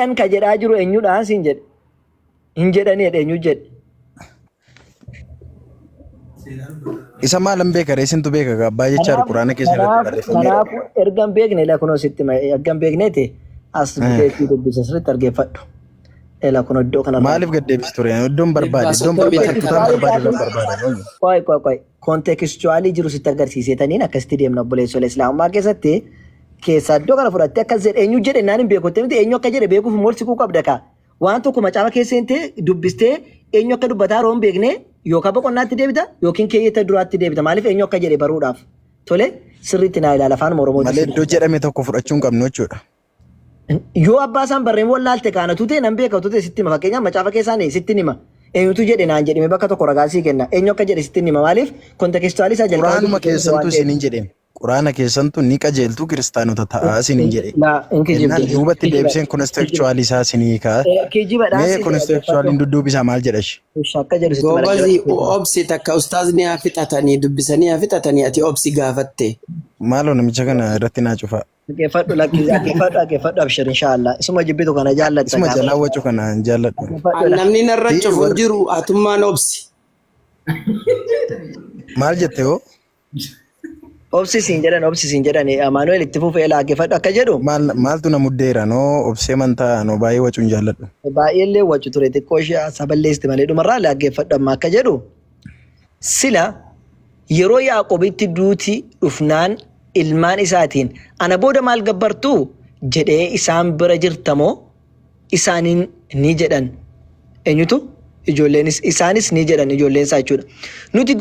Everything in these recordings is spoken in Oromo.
Kan ka jedhaa jiru eenyudha siin jedhe. Hin jedhanii eenyu jedhe. Isa maalan beeka reesintu beeka gabbaa jechaadha quraana keessa irratti barreeffamee. Kanaafuu ergan beekne la kunoo sitti ergan beekneeti as buteetti dubbisa sirriitti argeeffadhu. Ela kun iddoo kana maaliif gaddeebis ture iddoon barbaade qoy kontekstuaalii jiru sitti agarsiisetaniin akkasitti deemna obboleessolee islaamummaa keessatti keessa iddoo kana fudhattee akkas jedhe eenyu jedhe naan hin beekutte miti eenyu akka jedhe beekuuf morsikuu qabda ka waan tokko macaafa keessatti dubbistee eenyu akka dubbataa roon beekne yookaan boqonnaatti deebita yookiin keeyyata duraatti deebita maaliif eenyu akka jedhe baruudhaaf tole sirriitti naa ilaala afaan oromoo malee iddoo jedhame tokko fudhachuu hin qabnu jechuudha. Yoo abbaa isaan barreen wallaalte kaana tutee nan beeka tutee sitti hima fakkeenyaaf macaafa keessaan sitti hima eenyutu jedhe naan jedhime bakka tokko ragaasii kenna eenyu akka jedhe sitti hima maaliif kontekstuaalii isaa jalqaba quraanuma keessantu isiniin jedhe quraana keessantu ni qajeeltu kiristaanota ta'a isiniin jedhe duubatti deebiseen kontekstuaalii isaa isinii kaa mee kontekstuaaliin dudduubisaa maal jedhashi goobazii obsi takka ustaazni haa fixatanii dubbisanii haa fixatanii ati obsi gaafatte maaloo namicha kana irratti naa cufaa. Geeffadhu abshir inshaallah isuma jibbitu kana jaallatta isuma jalaa waccu kana jaalladhu namni narra cufu jiru atummaan obsi maal jette hoo obsi siin jedhan Amaanuel itti fufee laa geeffadhu akka jedhu maaltu na muddeera noo obsee mantaa noo baay'ee waccu hin jaalladhu baay'eellee waccu ture xiqqoo ishee saballeesti malee dhumarraa laa geeffadhu amma akka jedhu sila yeroo Yaaqoobitti duuti dhufnaan ilmaan isaatiin ana booda maal gabbartuu jedhee isaan bira jirtamoo isaaniin ni jedhan eenyutu ijoolleenis isaanis ni jedhan ijoolleen isaa jechuudha nuti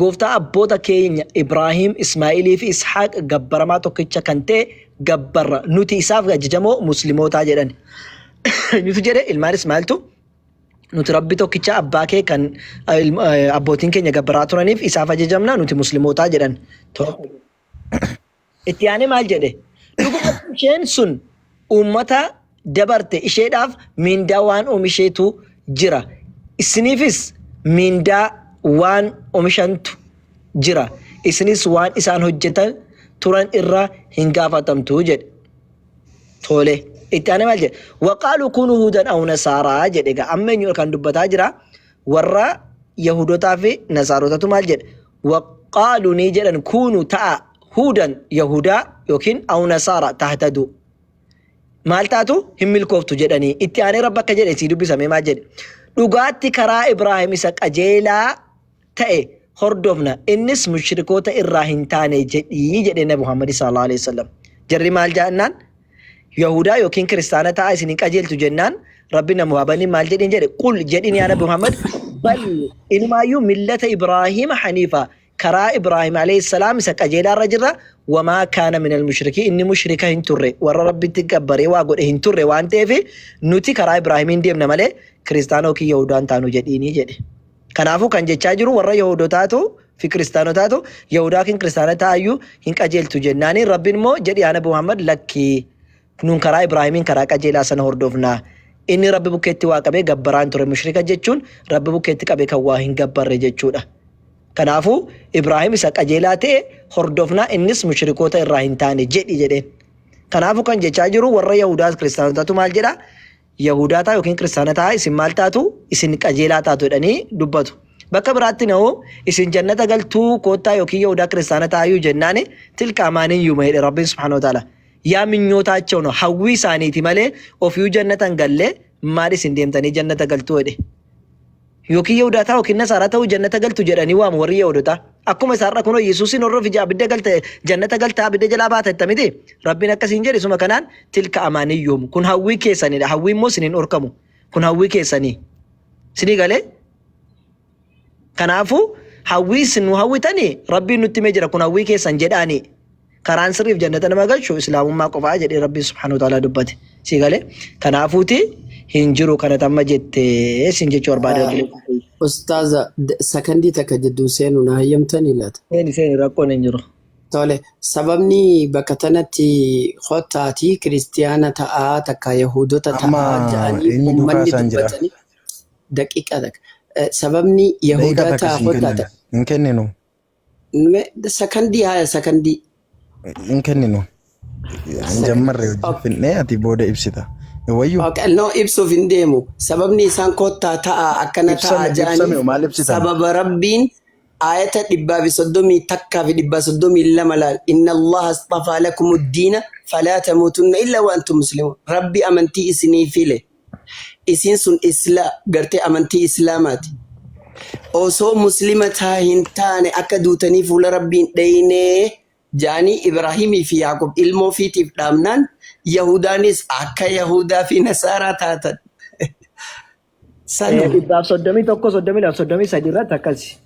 gooftaa abboota keenya Ibraahim Ismaa'ilii fi Ishaaq gabbaramaa tokkicha kan ta'e gabbarra nuti isaaf ajajamoo muslimootaa jedhan eenyutu jedhe ilmaan Ismaa'iltu nuti rabbi tokkicha abbaa kee kan abbootiin keenya gabbaraa turaniif isaaf ajajamna nuti muslimootaa jedhan itti aanee maal jedhe dhuguma isheen sun uummata dabarte isheedhaaf miindaa waan oomisheetu jira isiniifis miindaa waan oomishantu jira isinis waan isaan hojjetan turan irraa hin gaafatamtu jedhe tole itti aanee maal jedhe waqaaluu kunu hudan aw nasaaraa jedhe gaa amma eenyu kan dubbataa jira warra yahudotaa fi nasaarotatu maal jedhe waqaaluu ni jedhan kunu ta'a hudan yahudaa yookiin aw nasaara tahtadu maal taatu hin milkooftu jedhanii itti aanee rabbi akka jedhe sii dubbisame maal jedhe dhugaatti karaa Ibraahim isa qajeelaa ta'e hordofna innis mushrikoota irraa hin taane jedhii jedhe Nabi Muhammad sallallahu alaihi wasallam jarri maal jaannaan yahudaa yookiin kiristaana ta'a isin qajeeltu jennaan rabbi namu habanii maal jedhin jedhe qul jedhin yaa Nabi Muhammad bal ilmaayyuu millata Ibraahim haniifa karaa Ibraahim alayhi salaam isa qajeelaa irra jirra wamaa kaana minal mushrikii inni mushrika hin turre warra rabbitti gabbaree waa godhe hin turre waan ta'eef nuti karaa Ibraahimiin deemna malee kiristaanoo ki yahudaan taanu jedhiini jedhe kanaafuu kan jechaa jiru warra yahudotaatu fi kiristaanotaatu yahudaa kin kiristaana ta'ayyuu hin qajeeltu jennaani rabbiin immoo jedhi yaa Nabi Muhammad lakkii nun karaa Ibraahimiin karaa qajeelaa sana hordofna inni rabbi bukkeetti waa qabee gabbaraan ture mushrika jechuun rabbi bukkeetti qabee kan waa hin gabbarre jechuudha. Kanaafuu Ibraahim isa qajeelaa ta'e hordofnaa innis mushrikoota irraa hin taane jedhi jedheen. Kanaafuu kan jechaa jiru warra Yahudaa kiristaanotatu maal jedha Yahudaa ta'a yookiin kiristaana ta'a isin maal taatu isin qajeelaa taatu jedhanii dubbatu. Bakka biraatti na'u isin jannata galtuu koottaa yookiin Yahudaa kiristaana ta'ayyuu jennaani tilka amaaniyyuu jedhe Rabbiin subhaanahu wa ta'ala. Yaa minyootaachoo no hawwii isaaniiti malee ofiyyuu jannatan gallee maal isin deemtanii jannata galtuu jedhe. Yookiin Yahudaa ta'a yookiin Nasaaraa ta'uu jannata galtu jedhanii waamu warri Yahudotaa. Akkuma isaarra kunoo Yesuusin horroof ija abidda galte jannata galtaa abidda jalaa baata miti. Rabbiin akkasiin jedhe suma kanaan tilka amaaniyyuum kun hawwii keessanidha. Hawwii immoo isiniin horkamu. Kun hawwii keessanii. Isinii galee? Kanaafuu hawwii isin nu hawwitanii Rabbiin nutti himee jira kun hawwii keessan jedhaanii. Karaan sirriif jannata nama galchu islaamummaa qofaa jedhee Rabbiin subhaanahu wa ta'ala dubbate. Sii galee? Kanaafuuti hin jiru kana tamma jettee sin jechuu barbaade. Ustaaza sakandii takka jidduu seenu na hayyamtanii laata? Seeni rakkoon hin jiru. Tole sababni bakka tanatti hottaatii kiristiyaana ta'aa takka yahudota ta'aa jedhanii uummanni dubbatanii daqiiqa takka. Sababni yahudaa ta'aa hottaata. Hin kenninu. Sakandii haa sakandii. Hin kenninu. Jammarree hojii finnee ati booda ibsita. Wayyu. No ibsuuf hin deemu. Sababni isaan kottaa ta'a akkana ta'a jedhanii sababa Rabbiin ayata 132 laal inna Allah astafaa lakum ad-diina falaa tamuutunna illa wa antum muslimuun. Rabbi amantii isinii file. Isin sun gartee amantii islaamaati. Osoo muslima hin taane akka duutanii fuula Rabbiin dhayinee jaanii Ibraahimii fi Yaaqub ilmoo fiitiif dhaamnaan Yahudaanis akka Yahudaa fi Nasaaraa taatan. Dhibbaaf 31 irratti akkasi.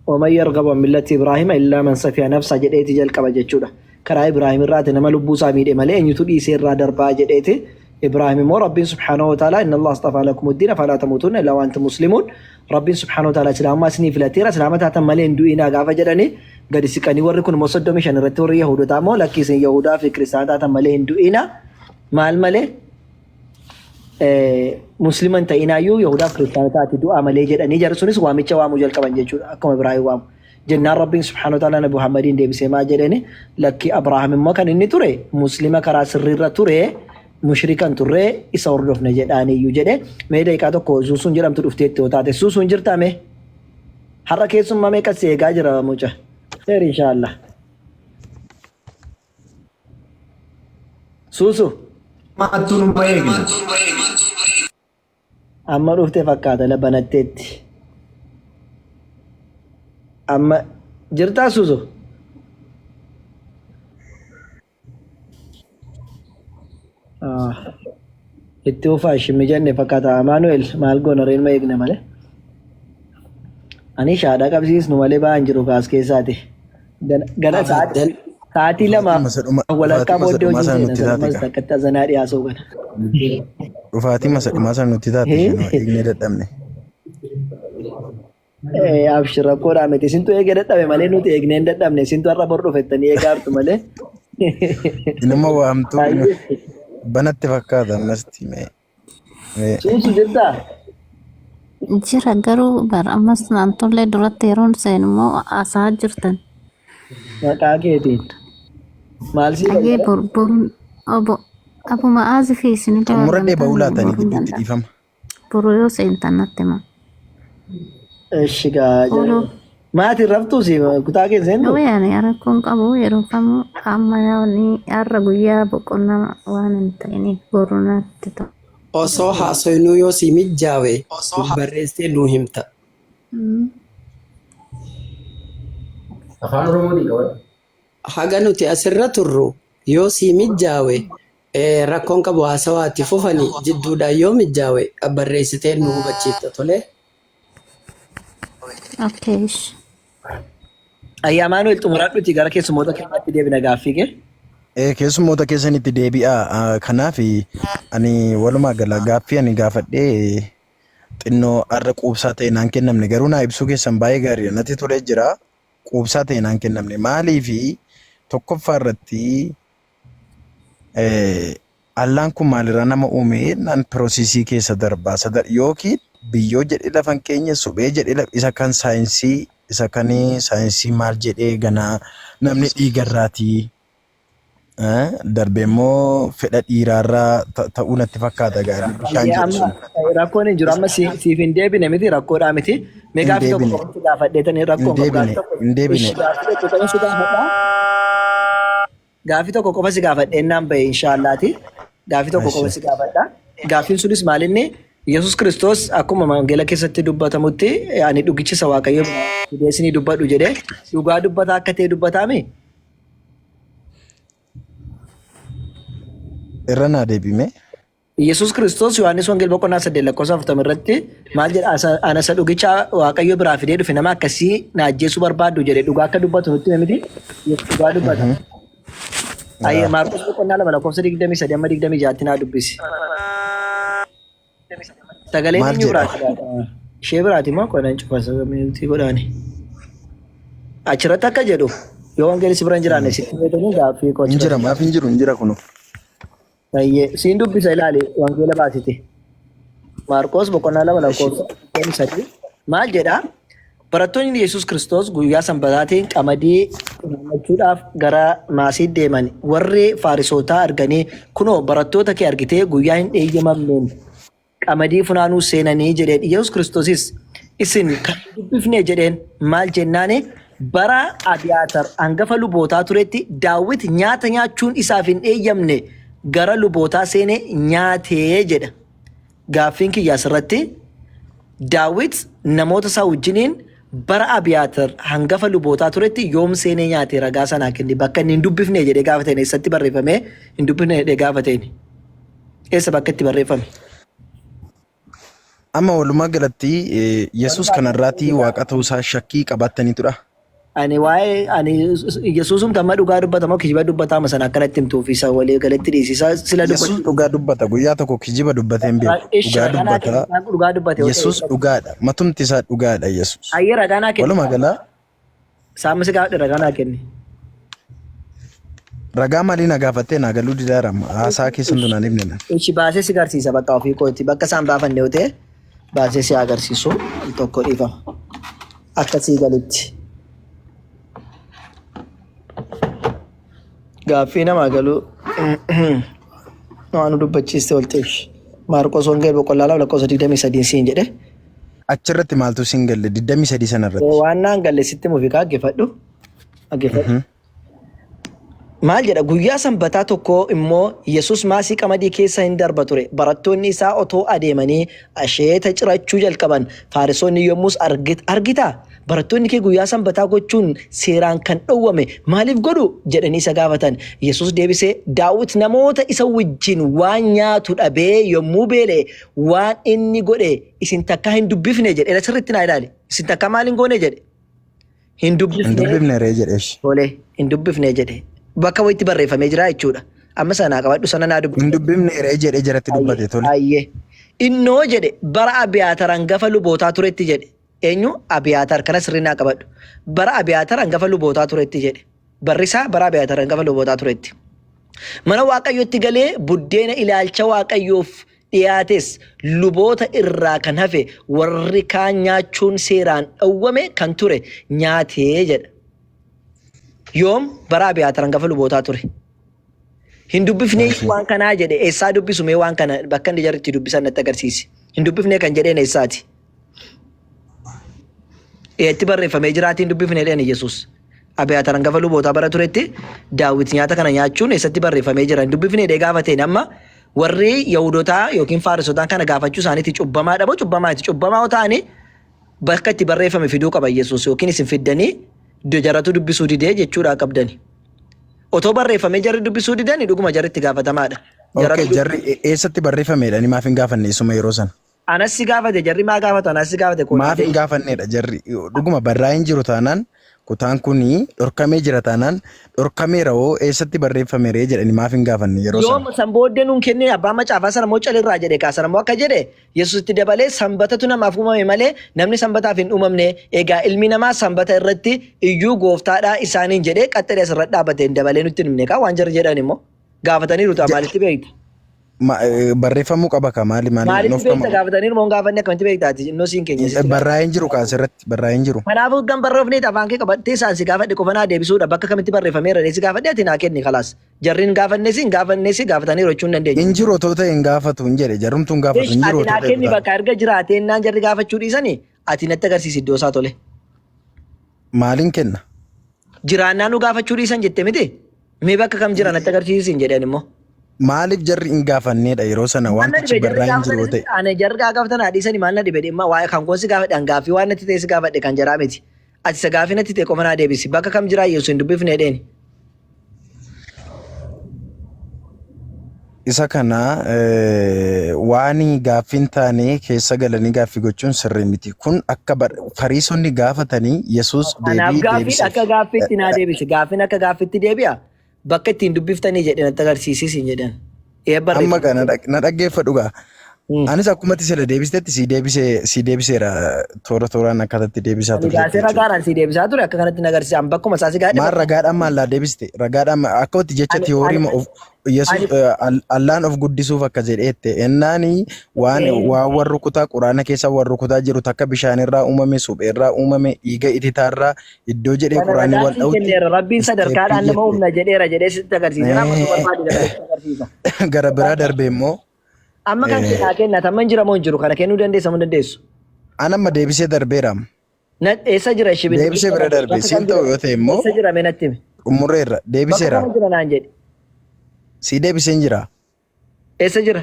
ومن يرغب عن ملة إبراهيم إلا من سفي نفسه جديتي جل كبا جتشودا كرا إبراهيم الرات نما لبو سامي دي مالي أن يتودي سير رادر با جديتي إبراهيم مو ربي سبحانه وتعالى إن الله اصطفى لكم الدين فلا تموتون إلا وأنتم مسلمون ربي سبحانه وتعالى سلام ما سني فلاتيرا سلامتها تمالين دوينا غافا جداني قد سكاني وركن مصدو مشان رتور يهود تامو لكي سن يهودا في كريستانتا تمالين دوينا مال مالي مسلمان تاينايو يهودا كريستانتا تدو عملي جداني جرسونيس واميتشا وامو جل كمان جيتشو أكم إبراهيم وام جنان ربي سبحانه وتعالى نبي محمدين دي بسيما جداني لكي أبراهيم ما كان إني توري مسلمة كرا سريرة توري مشركان توري إساور رفنا جداني يوجده ميدا يكادو كو سوسون جرام تروفتيت توتاتي سوسون جرتامي حركة سوما ميكا سيغا جرا موجه خير إن شاء الله سوسو ما أتون بايقنا أما رفتي فكاتا لبنتت أما جرتا سوسو itti ufaa shimmi jenne fakkaata Amaanu'el maal goona reen ma eegne malee ani shaadhaa qabsiisnu malee ba'an jiru kaas keessaati gana sa'aatii lama walakkaa booddee hojii seenas takkatti azanaa dhiyaasuu kana. Dhufaatii masa dhumaa sana nutti taate eegnee dadhabne. Abshir rakkoodhaa miti isintu eegee dadhabe malee nuti eegnee dadhabne isintu har'a bor dhufettanii eegaartu malee. Inuma waamtuu banatti fakkaata ammastii mee. Suusu jirtaa? Jira garuu bara ammas naantollee duratti yeroon seenu immoo haasaa jirtan. Maqaa keetiin. Maal si Dhagee borboruun abuma aazii fi isinii dabalamtan. Muradhee ba'uu laatanii gidduutti dhiifama. Boroo yoo seentan natti hima. Shigaa jira. Maatiin raftuu si kutaa keessa hin ta'u? Yaani rakkoon qabu yeroo kamuu amma yaa'ni har'a guyyaa boqonnaa waan hin ta'iniif boruu natti ta'u. Osoo haasoynuu yoo si mijjaawe barreessee nuu himta. Afaan Oromootiin qabadha. Haga nuti asirra turru yoo si mijjaawe rakkoon qabu haasawaatti fufanii jidduudhaan yoo mijjaawe barreessitee nu hubachiifta tolee. Okay. Ayyaamaan xumuradhuuti gara keessummoota keenyaatti deebina gaaffii kee. Keessummoota keessanitti deebi'aa. Kanaaf ani walumaa gala gaaffii ani gaafadhee xinnoo har'a quubsaa ta'e naan kennamne garuu naa ibsuu keessan baay'ee gaarii natti tolee jira. Quubsaa ta'e naan kennamne maaliifi tokkoffaa irratti allaan kun maalirraa nama uume naan piroosisii keessa darbaa yookiin biyyoo jedhee lafan keenya suphee jedhee isa kan saayinsii isa kan saayinsii maal jedhee ganaa namni dhiigarraatii darbee immoo fedha dhiiraarraa ta'uu natti fakkaata gaarii bishaan jedhu. Rakkoon hin jiru amma siif hin deebine miti rakkoodhaa miti. Mee gaaffii tokko qofatti gaafadheetanii rakkoon hin deebine. Gaaffii tokko qofa si gaafadheennaan bahe inshaallaati. Gaaffii tokko qofa si gaafadha. Gaaffiin sunis maalinni Yesus Kiristoos akkuma wangeela keessatti dubbatamutti ani dhugichisa Waaqayyo deessinii dubbadhu jedhee dhugaa dubbataa akka ta'e dubbataame. Irra naa deebime. Yesus Kiristoos Yohaannis Wangeel boqonnaa 8:40 irratti maal jedha ana isa dhugicha Waaqayyo biraa fidee dhufe nama akkasii na ajjeesuu barbaadu jedhee dhugaa akka dubbatu nutti miti dhugaa dubbata. Ayya Maarqos boqonnaa 2:23-26 naa dubbisi. Sagaleen inni biraati. Ishee biraati moo qodan cufasa miti godhaani. Achirratti akka jedhu yoo wangeelis bira hin jiraanne sitti fayyadamuun gaaffii qochuu. Injira maaf injiru injira kunu. Siin dubbisa ilaali wangeela baasite. Maarqos boqonnaa 2:23 maal jedha? Barattoonni Yesuus Kiristoos guyyaa sanbataatiin qamadii nyaachuudhaaf gara maasii deeman. Warri Fariisotaa arganii kunoo barattoota kee argitee guyyaa hin eeyyamamneen qamadii funaanuu seenanii jedheen. Yesuus Kiristoosis isin kan dubbifne jedheen maal jennaani bara Abiyaatar hangafa lubootaa turetti Daawit nyaata nyaachuun isaaf hin eeyyamne gara lubootaa seenee nyaatee jedha. Gaaffiin kiyyaa asirratti Daawit namoota isaa wajjiniin bara Abiyaatar hangafa lubootaa turetti yoom seenee nyaate ragaa sanaa kenni bakka inni hin dubbifne jedhee gaafateen eessatti barreeffame hin dubbifne jedhee gaafateen eessa bakka itti barreeffame. Amma walumaa galatti Yesuus kanarraatii waaqa ta'uusaa shakkii qabaataniitudha. Ani Yesuusum tamma dhugaa dubbatamoo kijiba dubbatama sana akkanatti himtuuf isa walii galatti dhiisisaa sila Yesuus dhugaa dubbata guyyaa tokko kijiba dubbatee hin beeku. Dhugaa dubbata. Yesuus dhugaadha. Matumti isaa dhugaadha Yesuus. Ayyee ragaa naa kenni. Walumaa galaa. Saamisi gaafadhe ragaa naa kenni. Ragaa maalii na gaafattee naa galuu didaarama haasaa keessan tunaan himnena. Ichi baasee si agarsiisa bakka ofii kootti bakka isaan baafanne yoo ta'e baasee si agarsiisu tokko dhiifama. Akkasii galitti. Gaaffii namaa galuu waan dubbachiiste walteef Maarqos Wongeel boqonnaa 23 siin jedhe. Achirratti maaltu siin galle 23 sanarratti? Waan naan galle sitti mufikaa aggeeffadhu. Maal jedha guyyaa sanbataa tokko immoo Yesuus maasii qamadii keessa hin darba ture. Barattoonni isaa otoo adeemanii asheeta cirachuu jalqaban. Fariisonni yommus argita. Barattoonni kee guyyaa sanbataa gochuun seeraan kan dhowwame maaliif godhu jedhanii isa gaafatan. Yesuus deebisee Daawit namoota isa wajjin waan nyaatu dhabee yommuu beele waan inni godhe isin takka hin dubbifne jedhe. Asirratti naa ilaali. Isin takka maal hin goone jedhe? Hin dubbifne ree jedheesh. Tole hin dubbifne jedhe. Bakka wayitti barreeffamee jira jechuudha. Amma sanaa qabadhu sana naa dubbifne. Hin dubbifne ree jedhee jaratti dubbate tole. Ayyee. Innoo jedhe bara Abiyaatar hangafa lubootaa turetti jedhe. Eenyu Abiyaatar kana sirrii naa qabadhu. Bara Abiyaatar hangafa lubootaa turetti jedhe. Barrisaa bara Abiyaatar hangafa lubootaa turetti. Mana Waaqayyootti galee buddeena ilaalcha Waaqayyoof dhiyaates luboota irraa kan hafe warri kaan nyaachuun seeraan dhowwame kan ture nyaatee jedha. Yoom bara Abiyaatar hangafa lubootaa ture. Hin dubbifnee waan kanaa jedhe eessaa dubbisume waan kana bakka inni jarritti dubbisan natti agarsiisi. Hin dubbifnee kan jedheen eessaati. Itti barreeffamee jiraatiin dubbifnee dheeni Yesuus. Abiyaatar hangafa lubootaa bara turetti Daawit nyaata kana nyaachuun eessatti barreeffamee jira. Hin dubbifnee dhee gaafateen amma warri Yahudotaa yookiin Faarisotaan kana gaafachuu isaaniitti cubbamaadha moo cubbamaati? Cubbamaa ta'anii bakka itti barreeffame fiduu qaba Yesuus yookiin isin fiddanii jaratu dubbisuu didee jechuudha qabdani. Otoo barreeffamee jarri dubbisuu didanii dhuguma jarritti gaafatamaadha. Jarri eessatti barreeffameedha? Ni maaf hin gaafanne isuma yeroo sana? Anas si gaafate jarri maa gaafatu anas si gaafate. Maaf hin gaafanneedha jarri dhuguma barraa hin jiru taanaan kutaan kuni dhorkamee jira taanaan dhorkameera hoo eessatti barreeffame ree jedhani maaf hin gaafanne yeroo sana. Yoo san booddee nuun kennee abbaa macaafaa sana moo calirraa jedhe kaasan ammoo akka jedhe Yesuusitti dabalee sanbatatu namaaf uumame malee namni sanbataaf hin uumamne egaa ilmi namaa sanbata irratti iyyuu gooftaadhaa isaaniin jedhee qaxxalee asirratti dhaabate hin dabalee nutti hin himne kaa waan jarri jedhan immoo gaafataniiru ta'a maalitti beekta. Barreeffamuu qaba ka maali maalitti beekta gaafataniiru moo gaafanne akkamitti beektaati innoo siin keenya. Barraa hin jiru kaasirratti barraa hin jiru. Kanaafuu gan barreeffamne afaan kee qabattee isaan si gaafadhe qofanaa deebisuudha bakka kamitti barreeffameera si gaafadhe ati naa kenni kalaas jarriin gaafanne si gaafataniiru jechuun dandeenya. Hin jiru otoo ta'e hin gaafatu hin jedhe jarumtuu hin gaafatu hin jiru otoo ta'e. Ati naa kenni bakka erga jiraatee naan jarri gaafachuu dhiisanii ati natti agarsiisi iddoo isaa tole. Maaliin kenna? Jiraannaan nu gaafachuu dhiisan jette miti mee bakka kam jira natti agarsiisi hin jedhan immoo. Maaliif jarri hin gaafanneedha yeroo sana wantichi barraa hin jiru ta'e. Ani jarri gaafatan haadhiisanii maal na dhibe dhimma waa'ee kan koonsi gaafadhe gaaffii waan natti ta'e si gaafadhe kan jaraa miti. Ati isa gaaffii natti ta'e qofa naa deebisi bakka kam jiraa Yesuus hin dubbifne dheeni. Isa kana waan gaaffiin taane keessa galanii gaaffii gochuun sirrii miti. Kun akka Fariisonni gaafatanii Yesuus deebii deebise. Akka gaaffiitti naa deebisi. Gaaffiin akka gaaffiitti deebi'a. Bakka ittiin dubbiftanii jedhe natti agarsiisis hin jedhan. Amma kana na dhaggeeffadhu gaa. Anis akkumatti sila deebistetti si deebiseera tooraan akkatatti deebisaa Ani turte. gaasee ragaadhaan si deebisaa ture akka kanatti nagarsiisan bakkuma isaa si gaadhe. Maal ragaadhaan maallaa deebiste? Ragaadhaan akkatti jecha tiyoorii Yesuus Allaan of guddisuuf akka jedheette ennaani waan warra rukutaa quraana keessa warra rukutaa jiru takka bishaanirraa uumame supheerraa uumame dhiiga ititaarraa iddoo jedhee quraanni wal dha'utti. Rabbiin sadarkaadhaan nama humna jedheera jedhee sitti agarsiisa. Gara biraa darbee immoo. Amma kan kennaa kennata amma hin jiramoo hin jiru kana kennuu dandeessa moo dandeessu? An amma deebisee darbeera. Eessa jira ishee bineelda? Deebisee bira darbee siin ta'u yoo ta'e immoo. Eessa jira mee natti himi? Xumurreerra deebiseera. Bakka jira naan jedhi. Si deebiseen jira. Eessa jira?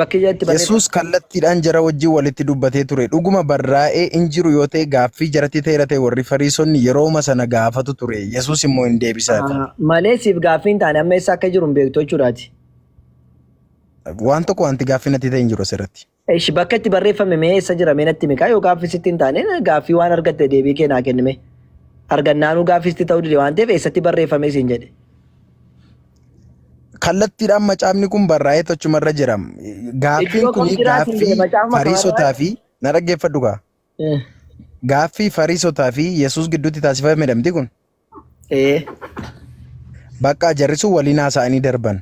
Bakki ijatti barreeffame. Yesuus kallattiidhaan jara wajjin walitti dubbatee ture. Dhuguma barraa'ee hin jiru yoo ta'e gaaffii jaratti ta'eera ta'e warri Fariisonni yerooma sana gaafatu ture. Yesuus immoo hin deebisaati. Malee siif gaaffii hin taane amma eessa akka jiru hin beektu jechuudhaati. Waan tokko wanti gaaffii natti ta'e hin jiru asirratti. Ishi bakka itti barreeffame mee eessa jira mee natti himi yoo gaaffii sitti hin taane gaaffii waan argatte deebii kee naa kennime. Argannaanuu gaaffii sitti ta'uu dide waan ta'eef eessatti barreeffame siin jedhe. Kallattiidhaan macaafni kun barraa'ee tochumarra jira. Gaaffiin kun gaaffii Fariisotaa fi na dhaggeeffadhu gaa. Gaaffii Fariisotaa fi Yesuus gidduutti taasifame jedhamti kun. Bakka jarri sun waliin haasa'anii darban.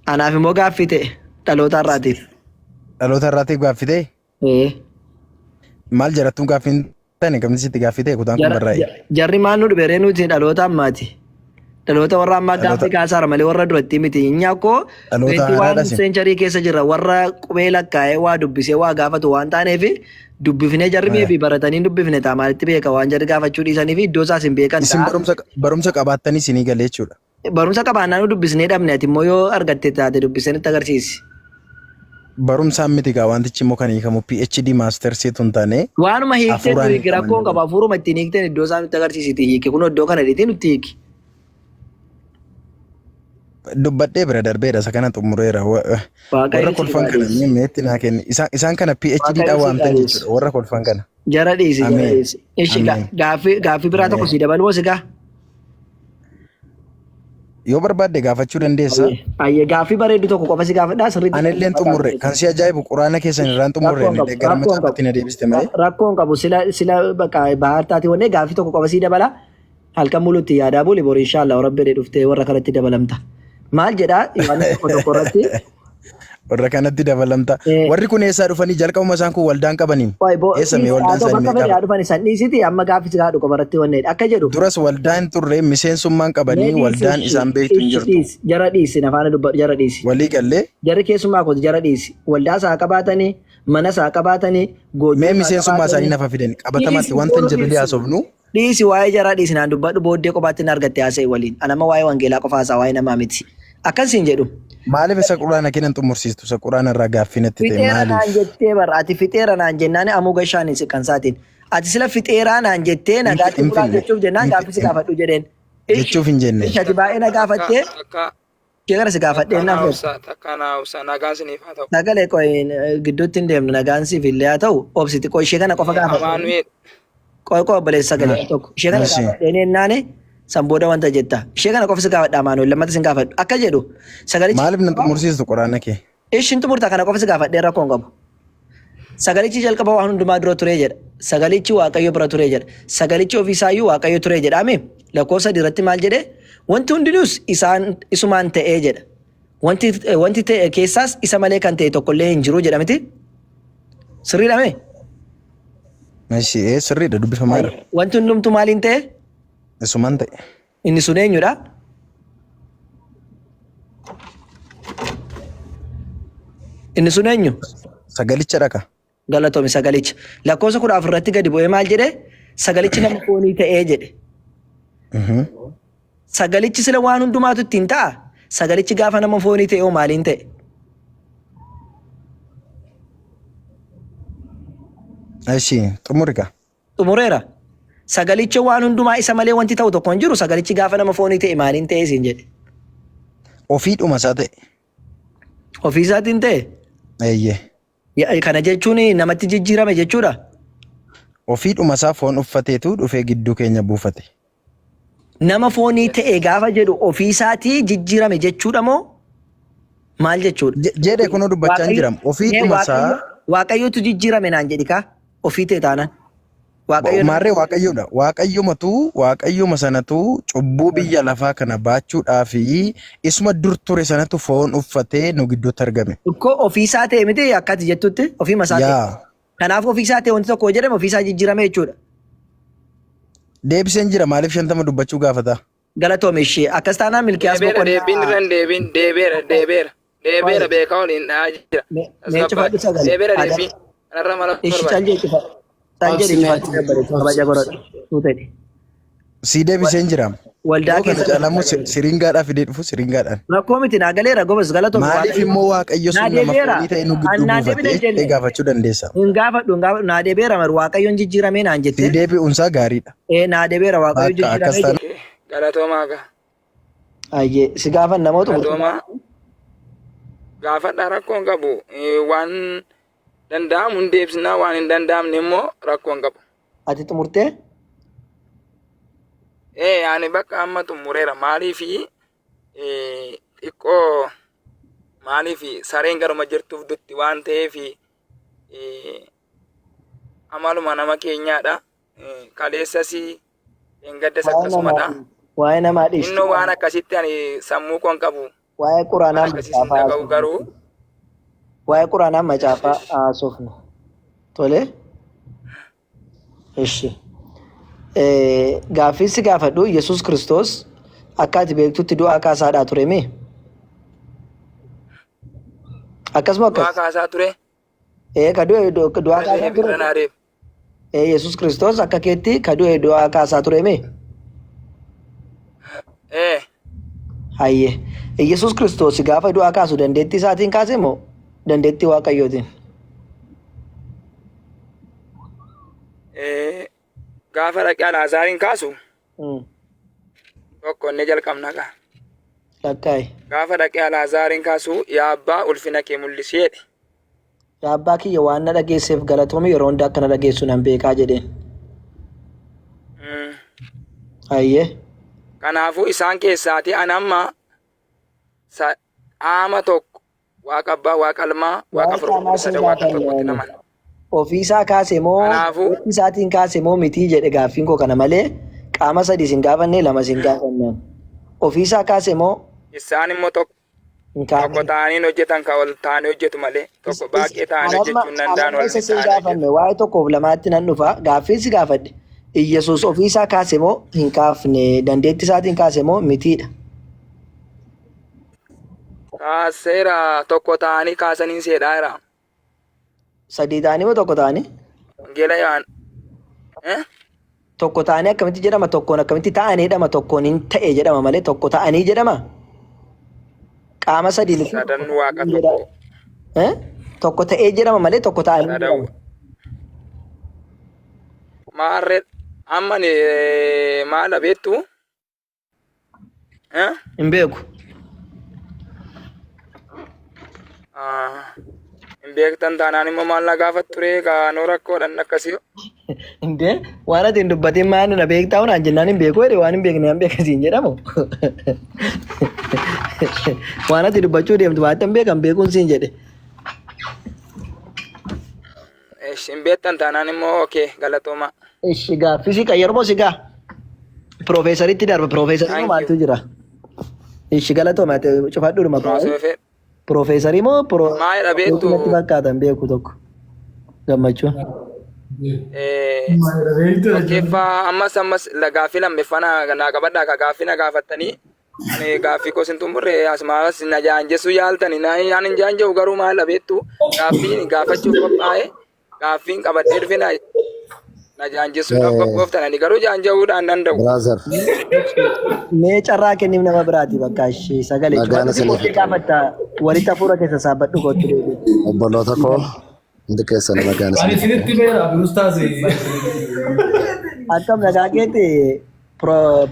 Anaaf immoo gaaffii ta'e dhaloota irraatiif. Dhaloota irraatiif gaaffii ta'e? Maal jarattuun gaaffiin ta'e kamti sitti gaaffii ta'e kutaan kun barraa'e? Jarri maal nu dhibeeree nuti dhaloota ammaati. Dhaloota warra ammaa gaaffii kaasaara malee warra duratti miti. Nyaakoo waan seencharii keessa jira warra qubee lakkaa'ee waa dubbisee waa gaafatu waan taaneef dubbifnee jarri meefi baratanii dubbifne ta'a maalitti beeka waan jarri gaafachuu dhiisanii fi iddoo isaas hin beekan ta'a. Isin barumsa qabaattanii isinii galee jechuudha. Barumsa qabaannaan dubbisnee dhabne ati immoo yoo argatte taate dubbisee nutti agarsiisi. Barumsaan miti gaa wantichi immoo kan hiikamu PhD Master's tun taane. Waanuma hiiktee hiiki rakkoon qaba hafuuruma ittiin hiikteen iddoo isaa nutti agarsiisiti hiiki kun iddoo kana dhiitii nutti hiiki. Dubbadhee bira darbeera isa kana xumureera warra kolfan kana meetti naa kenni isaan kana PhD dhaan waamtan jechuudha warra kolfan kana. Jara dhiisi. Ishi gaaffii biraa tokko si dabaluu sigaa. Yoo barbaadde gaafachuu dandeessa. Ayyee gaaffii bareedu tokko qofa si gaafadhaa sirriitti. Ani illee xumurre kan si ajaa'ibu quraana keessan irraan xumurre gara macaafatti na deebiste malee. Rakkoon qabu sila bakka bahartaati wannee gaaffii tokko qofa si dabala halkan mulutti yaadaa buli bor inshaallah rabbi dhuftee warra kanatti dabalamta. Maal jedhaa waan tokko irratti. Warra kanatti dabalamta. Warri kun eessaa dhufanii jalqabuma isaan kun waldaan qabaniin. Eessa mee waldaan isaanii mee qaba? Dhufanii san dhiisiti amma gaaffii si gaadhu qofarratti wanneedha akka jedhu. Duras waldaan turre miseensummaan qabanii waldaan isaan beektu hin jirtu. Jara dhiisi nafaana dubbadhu jara dhiisi. Walii gallee. Jarri keessummaa kooti jara dhiisi. Waldaa isaa qabaatanii mana isaa qabaatanii mee miseensummaa isaanii nafa fidani qabatamatti wanta hin jirre haasofnu. Dhiisi waa'ee jaraa dhiisi naan dubbadhu booddee qofaatti na argatte haasa'e waliin. Anama waa'ee wangeelaa qofaasaa waa'ee namaa miti. Akkasiin jedhu. Maaliif isa quraana kennan xumursiistu isa quraana irraa gaaffii natti ta'e maaliif? Fixeera naan jettee bara ati fixeera naan jennaan ammoo gashaan hin siqansaatiin. Ati sila fixeeraa naan jettee nagaatti quraan jechuuf jennaan gaaffii si gaafadhu jedheen. Jechuuf hin jenne. Ati baay'ee na gaafattee. Ishee kana si gaafadhee naaf. Nagaan siniif haa ta'u. Sagalee gidduutti hin deemnu nagaan siif illee haa ta'u obsiti qoo ishee kana qofa gaafadhu. Qoo obboleessa sagalee tokko ishee kana gaafadhee ennaane. San booda wanta jetta. Ishee kana qofa si gaafadha Maanuel lammata si gaafadhu. Akka jedhu sagalichi. Maaliif nan xumursiistu quraana kee? Ishin xumurta kana qofa si gaafadhee rakkoon qabu. Sagalichi jalqaba waan hundumaa dura ture jedha. Sagalichi Waaqayyo bira ture jedha. Sagalichi ofiisaayyuu Waaqayyo ture jedhaame. Lakkoofsa irratti maal jedhee? Wanti hundinuus isumaan ta'ee jedha. Wanti ta'e keessaas isa malee kan ta'e tokkollee hin jiru jedhamiti. Sirriidha mee? Sirriidha dubbifamaa jira. Wanti hundumtu maaliin ta'e? Isumaan ta'e. Inni sun eenyudha? Inni sun eenyu? Sagalicha dhaqa. Galatoomi sagalicha. Lakkoofsa 10 irratti gadi bu'ee maal jedhee? Sagalichi nama foonii ta'ee jedhe. Sagalichi sila waan hundumaatu ittiin ta'a. Sagalichi gaafa nama foonii ta'e maaliin ta'e? Ashi xumuriga. Xumureera. Sagalicha waan hundumaa isa malee wanti ta'u tokko hin jiru sagalichi gaafa nama foonii ta'e maaliin ta'e siin jedhe. Ofiidhuma isaa ta'e. Ofii isaatiin ta'e. Eeyyee. Kana jechuun namatti jijjiirame jechuudha. Ofiidhuma isaa foon uffateetu dhufee gidduu keenya buufate. Nama foonii ta'e gaafa jedhu ofii isaatii jijjiirame jechuudha moo? Maal jechuudha? Jedhee kunoo dubbachaa hin jiram. Ofiituma isaa. Waaqayyotu jijjiirame naan jedhi kaa ofii ta'e taanaan. Maarree Waaqayyoodha. Waaqayyuma sanatu cubbuu biyya lafaa kana baachuudhaa fi isuma dur ture sanatu foon uffatee nu gidduutti argame. Ikkoo ofiisaa ta'e miti akkati jettutti ofiima isaa ta'e. Kanaaf ofiisaa ta'e wanti tokko jedhame ofiisaa jijjiirame jechuudha. Deebiseen jira maaliif 50 dubbachuu gaafata? Galatoome ishee akkas taanaan Milkiyaas deebiira beekaa waliin dhahaa jira. Meecha fadhu sagalee. Deebiira deebii. Kanarra mala Ishi caljee cifa. Caljee cifa kabaja godhadhu. Tuutedhi. Si deebiseen jira. Waldaa keessa caalamu siringaadhaa fidee dhufu siringaadhaan. Rakkoo miti naa galeera gobas galatoome. Maaliif immoo Waaqayyo sun nama foonii ta'e nu gidduu buufatee gaafachuu dandeessa? Hin gaafadhu naa deebiira mar Waaqayyoon jijjiiramee naan jettee. Si deebi'uunsaa gaariidha. Naa deebiira Waaqayyo jijjiiramee. Galatoomaa gaa. Ayyee si gaafan namoota. Galatoomaa. Gaafadhaa rakkoon qabu waan danda'amu hin deebisnaa waan hin danda'amne immoo rakkoon qabu. Ati xumurtee? Ani bakka amma xumureera maaliifi xiqqoo maaliifi sareen garuma jirtuuf dutti waan ta'eef amaluma nama keenyaadha. Kaleessas hin gaddas akkasumadha. Waa'ee namaa dhiistu. Innoo waan akkasitti ani sammuu koon qabu. Waa'ee quraanaa macaafaa garuu waa'ee quraanaa macaafaa haasofna. Tole? Ishi. Gaaffii si gaafadhu Yesuus Kiristoos akka ati beektutti du'aa kaasaadhaa ture mee? Akkasuma akkas. Du'aa kaasaa ture? Ka du'aa kaasaa ture? Yesuus Kiristoos akka keetti ka du'aa kaasaa ture mee? Hayyee. Yesuus Kiristoos gaafa du'aa kaasu dandeettii isaatiin kaase moo dandeettii Waaqayyootiin? Gaafa dhaqee Alaazaariin kaasu tokko inni jalqabna gaa. Lakkaayi. Gaafa dhaqee Alaazaariin kaasu yaa abbaa ulfina kee mul'iseedhe. Yaa abbaa kiyya waan na dhageesseef galatoome yeroo hundaa akka na dhageessu nan beekaa jedheen. Hayyee. Kanaafuu isaan keessaati ani amma aama tokko waaqa abbaa waaqa ilmaa waaqa furguddisa waaqa tokkotti naman. Ofiisaa kaase moo isaatiin kaase moo mitii jedhe gaaffiin koo kana malee qaama sadii sin gaafanne lama sin gaafanneen. Ofiisaa kaase moo? Isaan immoo tokko ta'anii hojjetan ka wal ta'anii hojjetu malee tokko baay'ee ta'anii hojjechuun danda'an wal ta'anii. Waa'ee tokkoof lamaatti nan dhufa gaaffiin si gaafadhe. Iyyasuus ofiisaa kaase moo hin kaafne dandeettii isaatiin kaase moo mitiidha? Kaaseera tokko ta'anii kaasanii seedhaa jira. Sadii ta'anii moo tokko ta'anii? Wangeela yaan. Tokko ta'anii akkamitti jedhama tokkoon akkamitti ta'anii jedhama tokkoon hin ta'e jedhama malee tokko ta'anii jedhama. Qaama sadii. Sadan waaqa tokko. Tokko ta'ee jedhama malee tokko ta'anii jedhama. Maarree amma maala beektu? Hin beeku. Hin beektan taanaan immoo maal na gaafatu ture kaanoo rakkoodhaan akkasii. Indee waan ati hin dubbatiin maal na beektaa hunaan jennaan hin beeku jedhe waan hin beekne hin beekasiin jedhamu. Waan ati dubbachuu deemtu baatti hin beekan beekuun siin jedhe. Hin beektan taanaan immoo okee galatooma. Ishi gaaffisi qayyarmoo si gaa. Piroofeesaritti darba piroofeesarii maaltu jira? Ishi galatooma cufadhuudhuma baay'ee. Piroofeesarii moo maayidha beektu? Fakkaatan beeku tokko. Gammachuun. Fakkeeffaa ammas gaaffii lammeeffaa naa qabadhaa ka gaaffii na gaafattanii gaaffii koo sin xumurre asumas na jaanjessu yaaltanii naan hin jaanjehu garuu maayidha beektu gaaffiin gaafachuuf qophaa'e gaaffiin qabadhee dhufe na jaanjessuudhaaf qophooftanani garuu jaanjehuudhaan danda'u. Mee carraa kenniif nama biraati bakka ishee sagalee cufaatti gaafatta walitti hafuura keessa saabbadhu kootti deebiin. Obboloota koo hundi keessan nagaan akkam nagaa keetti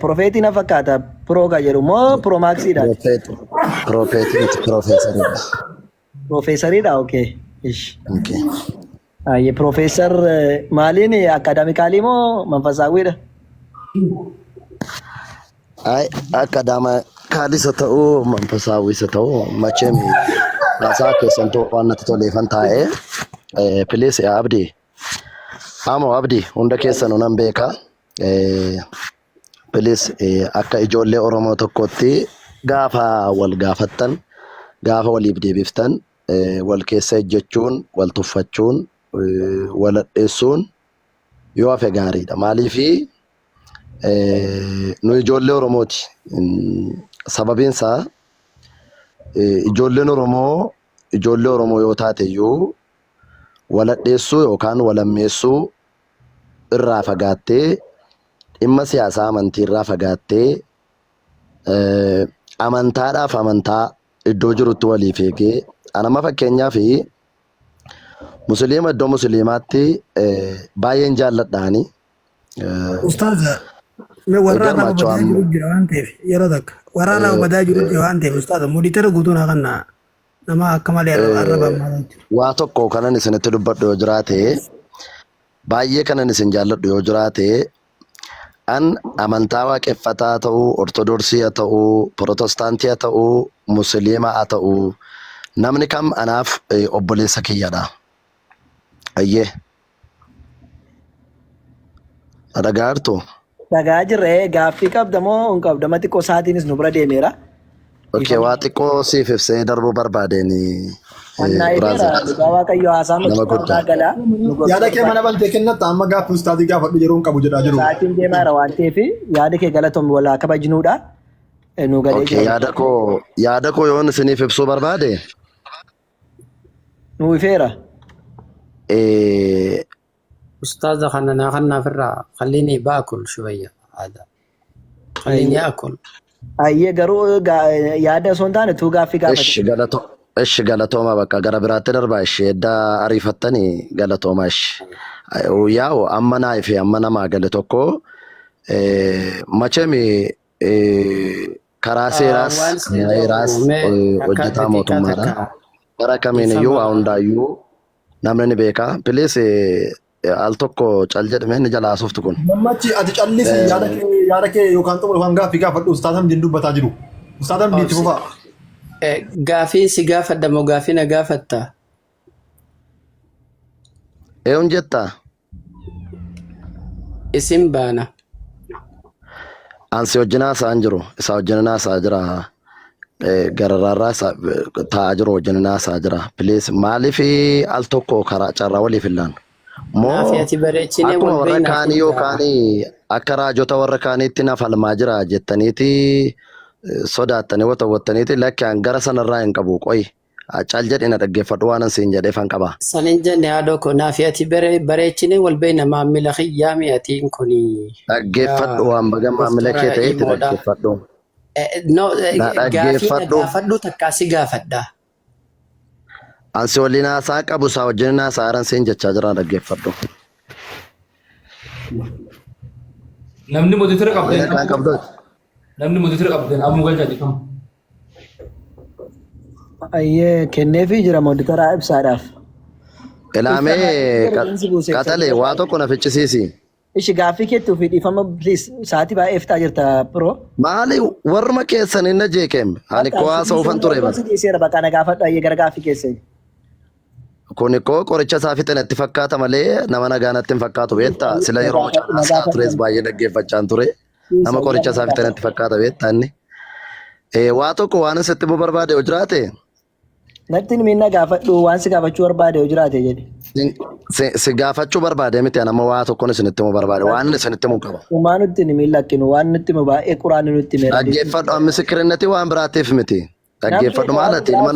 Profeetii na fakkaata pirooga jedhu moo piroomaksiidha? Profeesariidha. Profeesariidha okee. Aye Profeesar maaliin akaadaamikaalii moo manfasaawiidha? Ay Akaalis haa ta'u, manfasaawwis haa ta'u, macheem haasaa keessan waan natti toleefan taa'ee Pilis Abdii. Amo Abdii hunda keessan nan beeka. Pilis akka ijoollee Oromoo tokkotti gaafa wal gaafattan, gaafa waliif deebiftan, wal keessa ejjechuun, wal tuffachuun, wal adheessuun yoo hafe gaariidha. Maaliifi nu ijoollee Oromooti. Sababiin isaa ijoollee Oromoo yoo taate iyyuu wal adheessuu yookaan wal ammeessuu irraa fagaattee dhimma siyaasaa amantii irraa fagaattee amantaadhaaf amantaa iddoo jirutti waliif eegee anama fakkeenyaaf musliima iddoo musliimaatti baay'een jaalladhaani. Ustaaza waraana badaa jiru jira waan ta'eef yeroo takka waraana badaa jiru jira waan ta'eef ustaaza muditara guutuun hakanna nama akka malee arrabamaa jiru. Waa tokko kanan isinitti dubbadhu yoo jiraate baay'ee kanan isin jaalladhu yoo jiraate an amantaa waaqeffataa ta'uu ortodoksii haa ta'uu pirootestaantii haa ta'uu musliima haa ta'uu namni kam anaaf obboleessa kiyyadha. Ayyee. Dhagaartu. Dhagaa jirre gaaffii qabda moo hin qabda? Mati qosaatiinis nu bira deemeera. Okay, waa xiqqoo siif ibsee darbuu barbaadeen. Waaqayyo haasaa maqaa galaa. Yaada kee mana baltee kennatti amma gaaffii ustaatii gaafadhu yeroo hin qabu jedhaa jiru. Sa'aatiin deemaara waan ta'eef yaada kee galatoomii walaa kabajnuudha. Nu galee Okay, yaada koo yoon isiniif ibsuu barbaade. Nu ifeera. أستاذ خلنا فرا خليني باكل شوية هذا خليني آكل. Ayyee garuu yaada osoo hin taane tuu gaaffii gaafate. Ishi galatooma bakka gara biraatti darbaa ishee edda ariifattanii galatooma ishi. Yaa'u amma naaf amma namaa gale tokko machemi karaa seeraas heeraas hojjetaa mootummaadha. Gara kamiin iyyuu waa hundaayyuu namni ni beeka. Pilis al tokko cal jedhame ni jalaa softu kun. Mammachi ati callisi yaada kee yookaan xumura waan gaaffii gaafadhu ustaatam din dubbataa jiru. Ustaatam diitti fufaa. Gaafiin si gaafadha moo gaafii na gaafatta? Eeyyuun jettaa? Isin baana. Ansi wajjin haasa'an jiru. Isa wajjin haasa'aa jira. Gararraa taa'aa jiru wajjin haasa'aa jira. Pilis maaliif al tokko karaa carraa waliif illaan? Akkuma warra kaanii yookaan akka raajota warra kaaniitti na falmaa jira jettaniiti sodaattanii watawattaniiti lakkeen gara sanarraa hin qabu qoyi. Cal jedhina dhaggeeffadhu waan ansiin jedhee fan qaba. Sanin jenne haadha ko naafi ati bareechine wal beena maamila xiyyaa mi'atiin kuni. Dhaggeeffadhu waan baga maamila kee ta'etti dhaggeeffadhu. Gaafadhu takkaasi gaafadha. Ansi waliin haasaa qabu isaa wajjin haasaa aran seen jechaa jira dhaggeeffadhu. Namni mooticha qabdeen. Namni mooticha qabdeen amma galchaa jirtu. Ayyee kenneefii jira mooditaraa ibsaadhaaf. Ilaamee qaxalee waa tokko na ficcisiisi. Ishi gaaffii keetti ofii dhiifama sa'aatii baay'ee fixaa jirta biroo. Maali warruma keessan hin jeekem ani koo haasa ufan ture bara. Seera bakka na gaafadhu ayyee gara gaaffii keessan. Kun koo qoricha isaa fixan itti fakkaata malee nama nagaa natti hin fakkaatu beektaa sila yeroo caalaa tures baay'ee dhaggeeffachaan ture nama qoricha isaa fixan itti fakkaata beektaa inni. Waa tokko waan sitti immoo barbaade yoo jiraate. Natti minna gaafadhu waan si gaafachuu barbaade yoo jiraate jedhe. Si gaafachuu barbaade miti nama waa tokkoon isinitti immoo barbaade waan isinitti immoo qaba. Uumaa nutti hin miidhakkinu waan nutti immoo baay'ee quraanni nutti meera. Dhaggeeffadhu amma sikirinnati waan biraatiif miti. Dhaggeeffadhu maalati ilma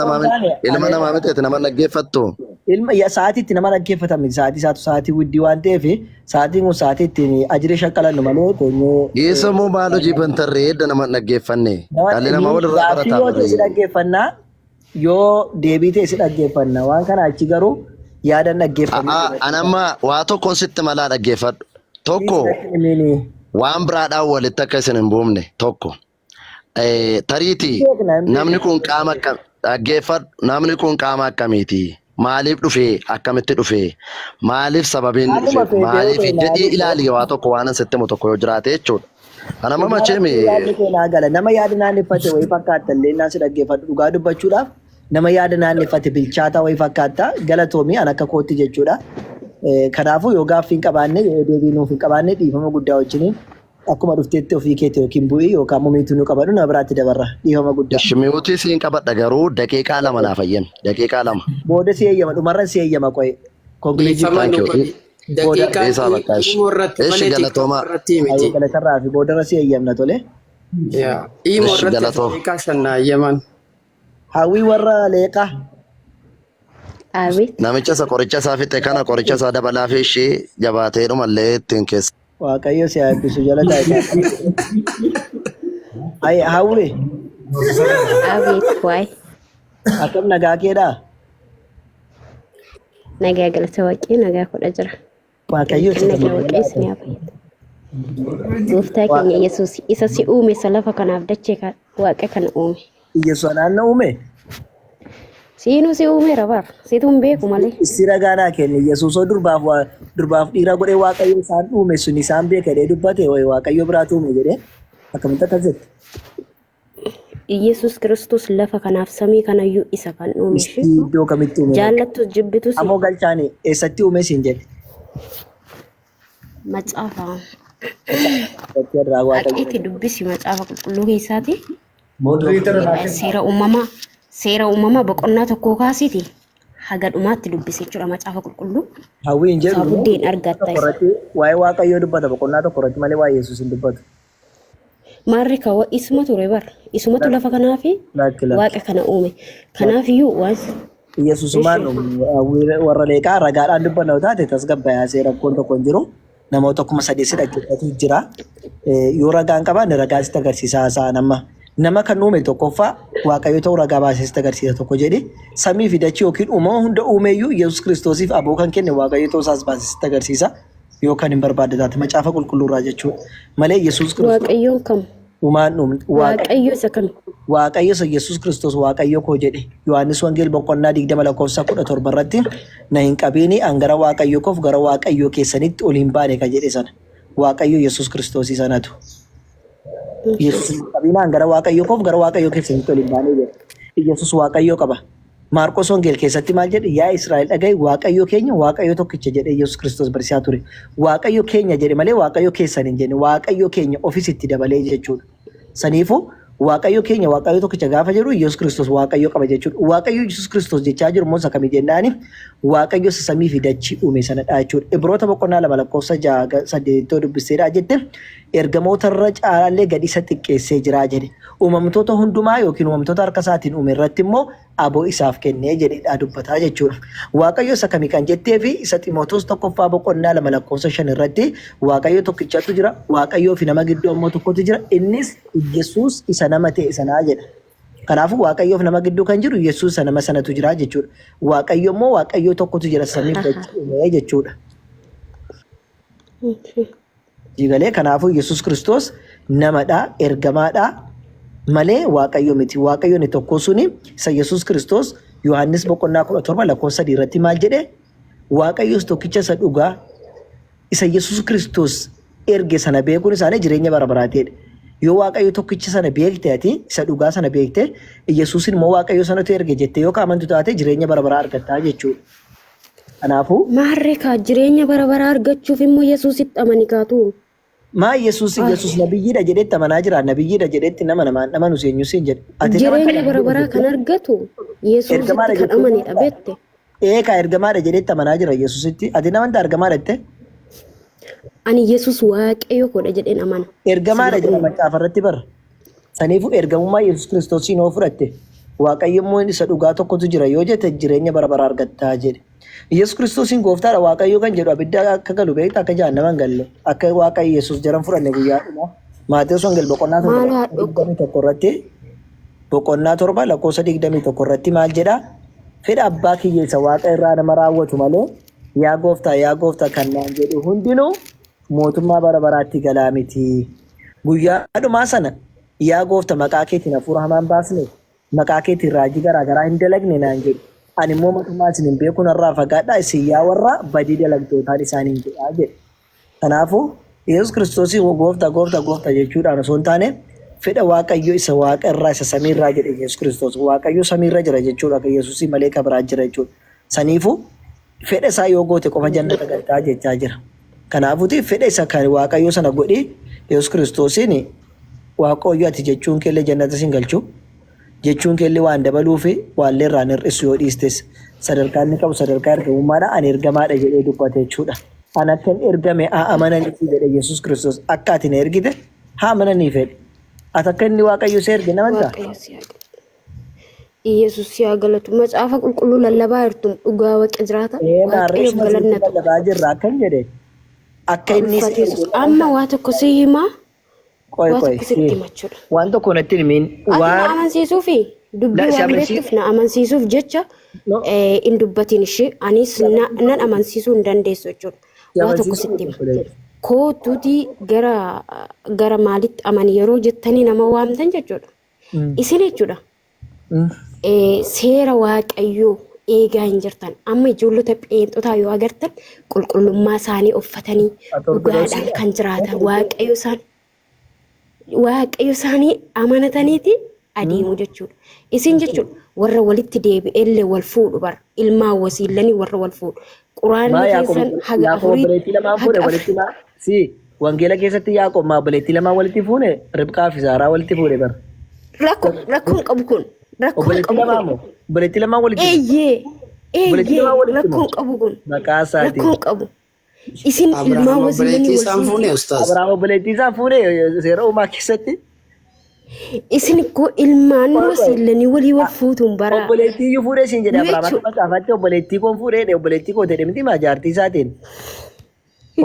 namaa miti nama dhaggeeffattu. Sa'aatiitti nama dhaggeeffatame sa'aatii widdii waan ta'eef sa'aatiin kun sa'aatii ittiin ajirii shakkalannu malee keenyee. Isa immoo maal hojii bantarree edda nama dhaggeeffanne dhalli namaa walirraa barataa malee. Si dhaggeeffannaa yoo deebii ta'e si dhaggeeffanna waan kana achi garuu yaadan dhaggeeffanna. Anamma waa tokkoon sitti malaa dhaggeeffadhu tokko waan biraadhaan walitti akka isin hin buufne tokko tariitii namni kun qaama dhaggeeffadhu namni kun qaama akkamiiti? Maaliif dhufee akkamitti dhufee maaliif sababiin dhufee maaliif jedhii ilaali waa tokko waan sitti mu tokko yoo jiraate jechuudha. Ana mama chemi Yaadni kee naa gala. Nama yaada naanneffate wayii fakkaata illee naan si dhaggeeffadhu dhugaa dubbachuudhaaf nama yaada naanneffate bilchaataa wayii fakkaata galatoomii an akka kootti jechuudha. Kanaafuu yoo gaaffii hin qabaanne yoo deebii nuuf hin qabaanne dhiifama guddaa wajjiniin akkuma dhufteetti ofii keetti yookiin bu'ii yookaan mumiitu nu qabadhu na biraatti dabarra dhiifama guddaa. shimiuti siin qabadha garuu daqiiqaa lama naaf ayyan daqiiqaa lama. Booda si eeyyama dhumarra si eeyyama qo'e. Dhiifama nu godhi. Daqiiqaa Isaa bakka dhimma irratti Eeshi malee galatoomaa. TikTok irratti miti. Ayyuu galatarraa fi boodarra si eeyyamna tole. Dhimma Eeshi irratti galatoo. daqiiqaa shan na ayyaman. Hawwii warra leeqaa. Abit. Namicha isa qoricha isaa fixe kana qoricha isaa dabalaa fi ishee jabaatee dhumallee ittiin keessa. Waaqayyo si eebbisu jala taa'e. Ay hawwii Abit. Why? akkam nagaa keedhaa? Nagaa galata waaqii nagaa kudha jira. Waaqayyo si Nagaa waaqii isin yaa fayyada. Gooftaa keenya Yesuus isa si uume isa lafa kanaaf dachee waaqa kana uume. Iyyeessu naannoo uume. Siinuu si uumeera bar. Situ hin beeku malee. Issi ragaa naa kenne Yesuusoo durbaaf dhiira godhee Waaqayyo isaan uume sun isaan beekadhee dubbate Waaqayyo biraatu uume jedhee akkamitti akkasitti. Yesuus Kiristoos lafa kanaaf samii kanayyuu isa kan uume. Iddoo kamitti uume? Jaallattus jibbitus Ammoo galchaani eessatti uume siin jedhe. macaafa. Bakki irraa Waaqayyo. Dhaqiitti dubbisi macaafa qulqulluu keessaati. Seera uumamaa boqonnaa tokkoo kaasiti haga dhumaatti dubbise jechuudha macaafa qulqulluu. Hawwiin jedhu Buddeen argatta isa. waa'ee Waaqayyoo dubbata boqonnaa tokko irratti malee waa'ee Yesuus hin dubbatu. Maarri kawa isuma ture bar. Isumatu lafa kanaafi Lakki lakki. waaqa kana uume. Kanaafiyyuu waan Yesuusumaan warra leeqaa ragaadhaan dubbanna taate tasgabbaa'aa seera rakkoon tokko hin jiru. Namoota akkuma sadii si dhaggeeffatu jira. Yoo ragaan qabaanne ragaa sitti agarsiisa haasa'aa nama kan uume tokkoffaa Waaqayyo ta'uu ragaa baasee sitti agarsiisa tokko jedhe samii fi dachii yookiin uumama hunda uumeyyuu Yesuus Kiristoosiif aboo kan kenne Waaqayyo ta'uu isaas baasee sitti agarsiisa. Yookaan hin barbaadde taate macaafa qulqulluurraa jechuudha. Malee Yesuus Kiristoos waaqayyoon kam? uumaan uume. Waaqayyo isa kam? Waaqayyo isa Yesuus Kiristoos Waaqayyo koo jedhe Yohaannis Wangeel boqonnaa 20:17 irratti na hin qabiini angara Waaqayyo koof gara Waaqayyo keessanitti ol hin baane ka jedhe sana Waaqayyo Yesuus Kiristoos sanatu. Yesuus hin qabiini angara Waaqayyo koof gara Waaqayyo keessanitti ol hin baane jedhe. Yesuus Waaqayyo qaba. Maarqos Wangeel keessatti maal jedhe yaa Israa'el dhaga'i Waaqayyo keenya Waaqayyo tokkicha jedhe Yesuus Kiristoos barsiisaa ture. Waaqayyo keenya jedhe malee Waaqayyo keessan hin jenne Waaqayyo keenya ofiisitti dabalee jechuudha. Saniifuu Waaqayyo keenya Waaqayyo tokkicha gaafa jedhu Yesuus Kiristoos Waaqayyo qaba jechuudha. Waaqayyo Yesuus Kiristoos jechaa jiru immoo isa kamii jennaani Waaqayyo isa samii fi dachii uume sanadha jechuudha. Ibroota boqonnaa 2:8 dubbiseedha jette ergamoota irra caalaallee gadi isa xiqqeessee jira jedhe. Uumamtoota hundumaa yookiin uumamtoota harka isaatiin uume irratti immoo aboo isaaf kennee jedheedha dubbataa jechuudha. Waaqayyo isa kamii kan jettee fi isa Ximootos 1:2 irratti Waaqayyo tokkichatu jira. Waaqayyoo fi nama gidduu immoo tokkotu jira. Innis Yesuus isa nama ta'e sanaa jedha. Kanaafuu Waaqayyoof nama gidduu kan jiru Yesuus isa nama sanatu jira jechuudha. Waaqayyo immoo Waaqayyoo tokkotu jira samii dachii uume jechuudha. Jigalee kanaafuu Yesuus Kiristoos namadha, ergamaadha. Malee Waaqayyo miti. Waaqayyo ni tokko suni isa Yesuus Kiristoos Yohaannis boqonnaa 17:3 irratti maal jedhe Waaqayyo tokkicha isa dhugaa isa Yesuus Kiristoos erge sana beekuun isaanii jireenya bara baraateedha. Yoo Waaqayyo tokkicha sana beekte ati isa dhugaa sana beekte Yesuusin immoo Waaqayyo sanatu erge jettee yoo amantu taate jireenya bara baraa argattaa jechuudha. Kanaafuu Maarri kaa jireenya bara baraa argachuuf immoo Yesuusitti amani kaatu. maa Yesuus nabiyyiidha jedhetti amanaa jira nabiyyiidha jedhetti nama nu seenyu siin jedhe. Jireenya bara baraa kan argatu Yesuusitti kan amanidha beekte. Eekaa ergamaadha jedhetti amanaa jira Yesuusitti. Ati namanta ergamaadha jette? Ani Yesuus Waaqayyo koodha jedheen amana. Ergamaadha jedha macaafa irratti bara. Saniifuu ergamummaa Yesuus Kiristoosiin yoo fudhatte Waaqayyo immoo isa dhugaa tokkotu jira yoo jette jireenya bara baraa argattaa jedhe. Yesuus Kiristoosiin gooftaadha Waaqayyo kan jedhu abidda akka galu beekta akka jahannama hin galle akka Waaqayyo Yesuus jaran fudhanne guyyaadhuma. Maatewos Wangeel boqonnaa 21 irratti boqonnaa 7:21 irratti maal jedha? Fedha abbaa kiyyeessa Waaqa irraa nama raawwatu malee yaa gooftaa kan naan jedhu hundinuu mootummaa bara baraatti galaa miti. Guyyaadhumaa sana yaa gooftaa maqaa keetiin hafuura hamaan baasne maqaa keetiin raajii garaagaraa hin dalagne naan jedhu. Ani immoo mootummaa isin hin beekne irraa fagaadhaa isin yaa warra badii dalagtootaan isaaniin jedhaa jedhe. Kanaafuu Yesuus Kiristoosii gooftaa jechuudhaan osoo hin taane fedha Waaqayyo isa Waaqa irraa isa samii irraa jedhe Yesuus Kiristoos. Waaqayyo samii irra jira jechuudha kan Yesuusii malee kan biraa jira jechuudha. Saniifuu fedha isaa yoo goote qofa jannata galtaa jechaa jira. Kanaafuuti fedha isa kan Waaqayyo sana godhee Yesuus Kiristoosiin Waaqayyo ati jechuun keellee jannata sin galchuu jechuun keellee waan dabaluu fi waan irraan hir'isu yoo dhiistes sadarkaa inni qabu sadarkaa ergamummaadha ani ergamaadha jedhee dubbate jechuudha. An akkan ergame haa amananiif jedhe Yesuus Kiristoos akka ati na ergite haa amananii fedhe. Ati akka inni Waaqayyo si erge nama ta'a. Yesuus yaa galatu macaafa qulqulluu lallabaa jirtu dhugaa Waaqa jiraata. Waaqayyo galannatu. Lallabaa jirra akkan jedhe. Akka inni si erge. Amma waa tokko si himaa. Qoy waan tokko natti himin waan amansiisuu fi dubbii waan beektuuf na amansiisuuf jecha in dubbatiin ishee anis nan amansiisuu hin dandeessu jechuudha. Waa tokko sitti hima. Kootuuti gara maalitti aman yeroo jettanii nama waamtan jechuudha. Isin jechuudha. Seera Waaqayyoo eegaa hin jirtan. Amma ijoollota pheenxotaa yoo agartan qulqullummaa isaanii uffatanii dhugaadhaan kan jiraatan Waaqayyo isaanii amanataniiti adeemu jechuudha. Isin jechuudha warra walitti deebi'ellee wal fuudhu bara ilmaan wasiillanii warra wal fuudhu. Quraanni keessan haga afurii wangeela keessatti Yaaqoob maaboleetti lamaan walitti fuune Ribqaa fi Saaraa walitti fuune bara. Rakkoon qabu kun. Rakkoon qabu kun. Obboleetti lamaan walitti. Rakkoon qabu kun. Maqaa isaatiin. Rakkoon qabu. Isin ilmaan wasiillanii isaan fuune ustaas. Abrahaam obboleettii isaan fuune seera uumaa keessatti. Isin ko ilmaan wasiillanii walii wal fuutuun bara. Obboleettii iyyuu fuudhee siin jedhe Abrahaam akka macaafaatti obboleettii koon fuudhee obboleettii koo ta'e miti maa jaartii isaatiin.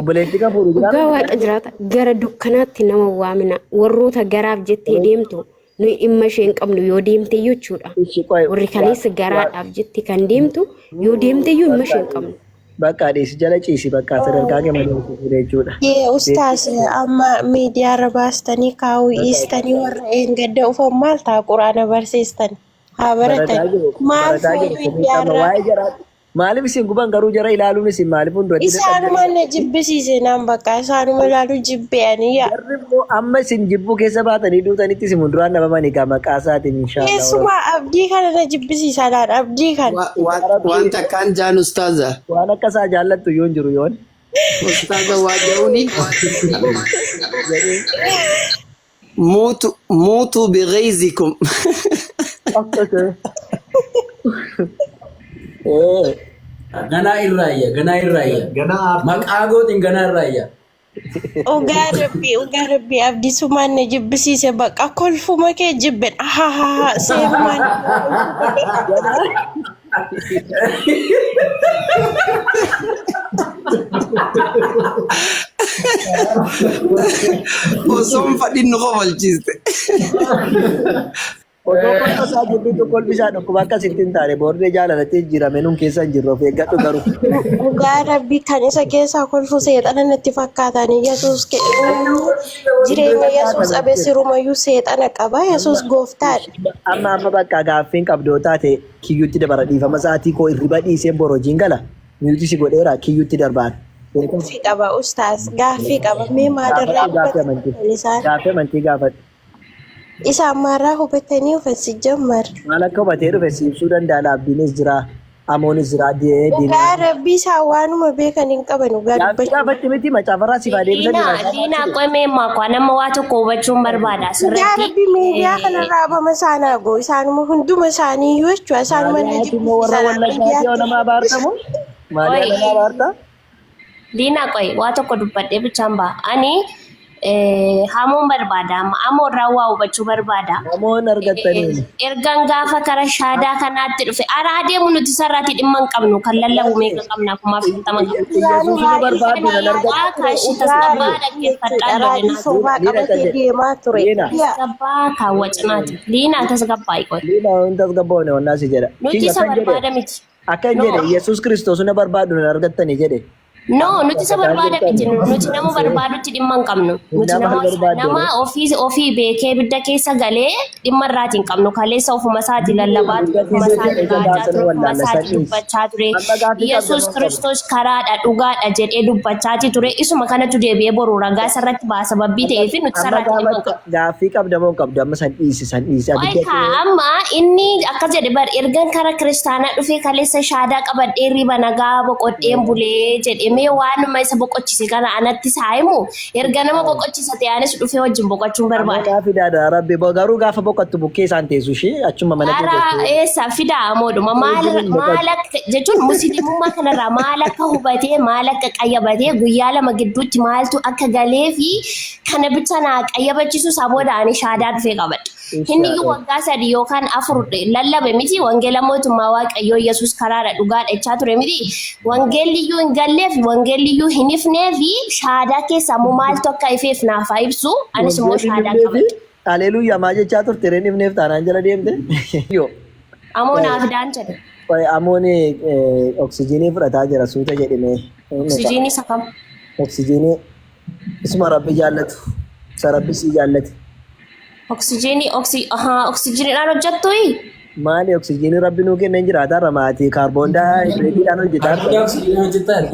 Obboleettii kan fuudhu jiraata. Dhugaa Waaqa jiraata. Gara dukkanaatti nama waamina. Warroota garaaf jettee deemtu nuyi dhimma ishee hin qabnu yoo deemte jechuudha. Warri kaleessa garaadhaaf jetti kan deemtu yoo deemte dhimma ishee hin qabnu. Bakka adeesi jala ciisi bakka sadarkaa gamadoo jechuudha. Ustaas amma miidiyaa irra baastanii kaa'uu dhiistanii warra gadda ufan maal ta'a quraana barsiistan haa baratan. Maal miidiyaa irra maaliif isin guban garuu jara ilaaluun isin maaliif hunduratti isaanuma na jibbisiise naan bakka isaanuma ilaaluu jibbe'anii jarribmoo amma isin jibbuu keessa baatanii duutanitti isin hunduraan dhabamanii gaa maqaa isaatiin inshaallah. Keessumaa abdii kana na jibbisiisa laan abdii kana. Waan takkaan jaan ustaaza. Waan akka isaa jaallattu yoo hin jiru yoon. Ustaaza waa jedhuuni. Muutu bighayzikum. Ganaa irraayya. Maqaa gootiin ganaa irraayya. Ugaa rabbii abdisumaan na jibbisiise bakka kolfuma kee jibben ahaha seerumaan. Osoon fadhiin nu qofalchiiste. Odoo bakka isaa jibbitu kolfisaan akkuma akkasitti hin taane booddee jaalalattee jirame nuun keessa hin jirru of eeggadhu garuu. Ugaa rabbii kan isa keessaa kolfu seexana natti fakkaatanii Yesuus jireenya Yesuus abeessirumayyuu seexana qaba Yesuus gooftaadha. Amma bakka gaaffiin qabdoo taate kiyyuutti dabara dhiifama sa'aatii koo irriba dhiisee borojiin gala miyuuti si godheera kiyyuutti darbaan. Gaaffii qaba ustaas gaaffii qaba mee maadarraa gaaffii amantii gaafadhu. Isa ammaarraa hubattanii uffansi jammar. Maal akka hubatee dhufe si ibsuu danda'a abdiinis jira amoonis jira Ugaa rabbii isaa waanuma beekan hin qaban ugaa dubbachuu. Gaafatti miti macaafarraa si faa deebisan jira. Diinaa qomee maakwa nama waa tokko hubachuun barbaada asirratti. Ugaa rabbii miidiyaa kanarraa abama isaanaa goo isaanuma hunduma isaanii iyyuu jechuudha isaanuma na jibbisiisan. Nama abaartamu maaliif nama abaarta? Diinaa qoy waa tokko dubbadhee bichaan ba'a. Ani hamoon barbaada amoon raawwaa hubachuu barbaada. Hamoon argattanii. Ergaan gaafa kara shaadaa kanaatti dhufe ara adeemu nuti sarraatti dhimma hin qabnu kan lallabu meeqa qabna akkuma fintama qabna. Yesuusuma barbaadu nan Kaashi tasgabbaa dhaggeeffadhaan tasgabbaa kaawwa cinaati. Liinaa tasgabbaa iqoon. Liinaa hin tasgabbaa'u wannaasi jedha. Nuti isa barbaada miti. Akkan jedhe Yesuus Kiristoos na barbaadu nan argattanii jedhe. No, nuti isa barbaada miti. Nuti nama barbaadutti dhimma hin qabnu. Nuti nama ofii beekee bidda keessa galee dhimma irraati hin qabnu. Kaleessa ofuma isaati lallabaatu, ofuma isaati raajaa ture, ofuma isaati dubbachaa ture. Yesuus Kiristoos karaadha, dhugaadha jedhee dubbachaati ture. Isuma kanatu deebi'ee boru ragaa sarratti baasa sababbii ta'eef nuti sarratti dhimma hin qabnu. Gaaffii qabda moo qabdu amma san dhiisi. Amma inni akkas jedhe bar ergan kara kiristaanaa dhufee kaleessa shaadaa qabadhee riba nagaa boqodheen bulee jedhe. Mee waanuma isa boqochise kana anatti saayimu erga nama boqochisa ta'anis dhufee wajjin boqochuun barbaada. Gaafa fidaa rabbi garuu gaafa boqottu bukkee isaan teessu ishee achuma mana keessatti. Eessa fidaa amoodhuma maal akka jechuun musliimummaa kanarraa maal akka hubatee maal akka qayyabatee guyyaa lama gidduutti maaltu akka galee fi kana bicha naa qayyabachiisu sabooda ani shaadaa dhufee qabadha. Inni waggaa 3 yookaan 4 lallabe miti wangeela mootummaa waaqayyoo Yesuus karaadha dhugaadha jechaa ture miti wangeelli iyyuu hin galleef wangeelli iyyuu hin ifneef shaadaa keessa ammoo maaltu akka ifeef naaf ibsu anis immoo shaadaa qabadha. Haleluuyaa maa jechaa turte reen ifneef taanaan jala deemte. Ammoo naaf daan jedhe. Amoon oksijiinii fudhataa jira suuta jedhime. Oksijiinii isa kam? Oksijiinii isuma rabbi jaallatu isa rabbi sii jaallate. Oksijiiniidhaan hojjettui? Maali oksijiinii rabbi nuu kennan jiraata ramaati kaarboon daayidireetiidhaan hojjetaa.